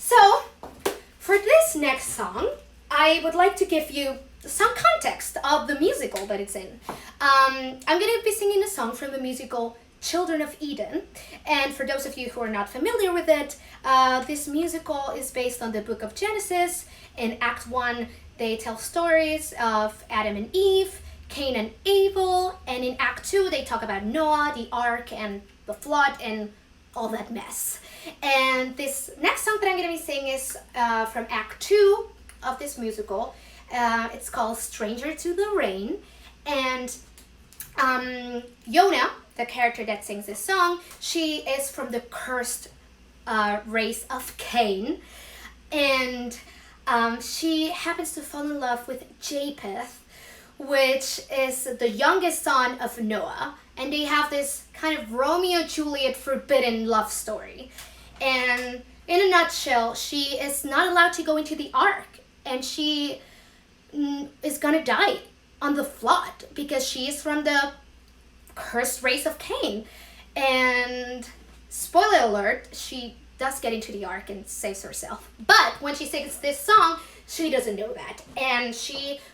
So, for this next song, I would like to give you some context of the musical that it's in. I'm going to be singing a song from the musical Children of Eden. And for those of you who are not familiar with it, this musical is based on the book of Genesis. In Act 1, they tell stories of Adam and Eve, Cain and Abel, and in Act 2, they talk about Noah, the ark, and the flood, and all that mess. And this next song that I'm going to be singing is from Act 2 of this musical. It's called Stranger to the Rain. And Yonah, the character that sings this song, she is from the cursed race of Cain. And she happens to fall in love with Japheth, which is the youngest son of Noah. And they have this kind of Romeo-Juliet forbidden love story. And in a nutshell, she is not allowed to go into the ark. And she is gonna die on the flood because she is from the cursed race of Cain. And spoiler alert, she does get into the ark and saves herself. But when she sings this song, she doesn't know that. And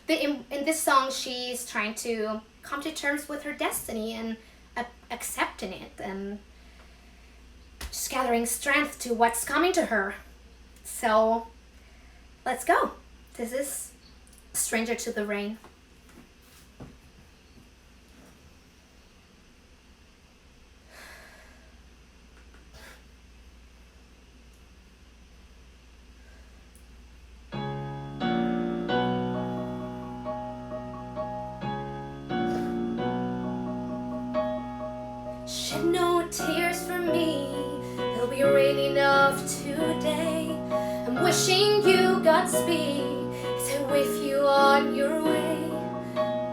in this song, she's trying to come to terms with her destiny and accepting it and just gathering strength to what's coming to her. So let's go. This is Stranger to the Rain. Shed no tears for me, it'll be raining off today. I'm wishing you Godspeed as I'm with you on your way.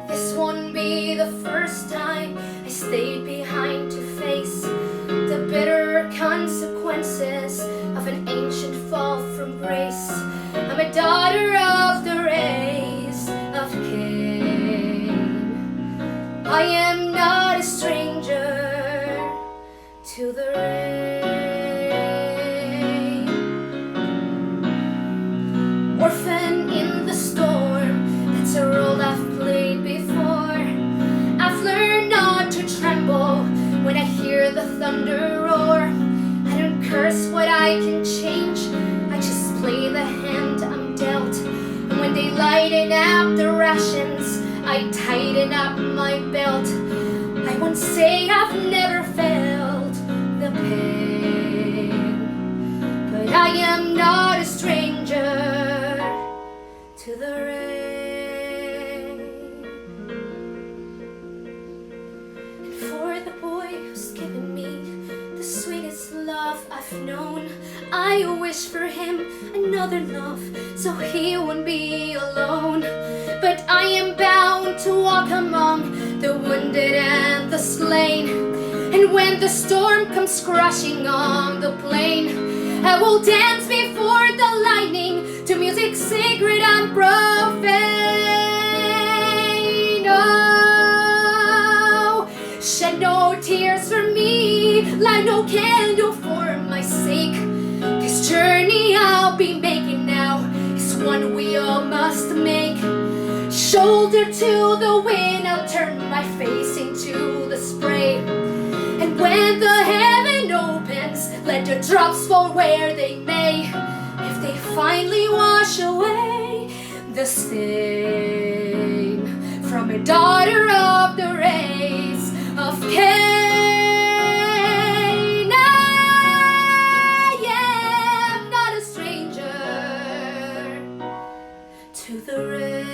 This won't be the first time I stayed behind to face the bitter consequences of an ancient fall from grace. I'm a daughter of the race of Cain. I am not a stranger to the rain. Orphan in the storm, that's a role I've played before. I've learned not to tremble when I hear the thunder roar. I don't curse what I can change, I just play the hand I'm dealt. And when they lighten up the rations, I tighten up my belt. I won't say I've never felt the pain, but I am not a stranger to the rain. And for the boy who's given me the sweetest love I've known, I wish for him another love so he won't be alone. But I am bound to walk among the wounded and the slain. And when the storm comes crashing on the plain, I will dance before the lightning to music sacred and profane. Oh, shed no tears for me, light no candle for my sake. This journey I'll be making now is one we all must make. Shoulder to the wind, I'll turn my face into the spray. And when the heaven opens, let the drops fall where they may. If they finally wash away the stain from a daughter of the race of Cain, I am not a stranger to the rain.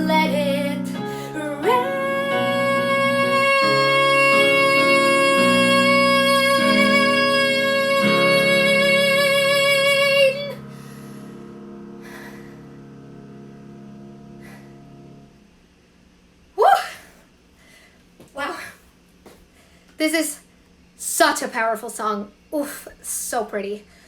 Let it rain. Woo! Wow. This is such a powerful song. Oof, so pretty.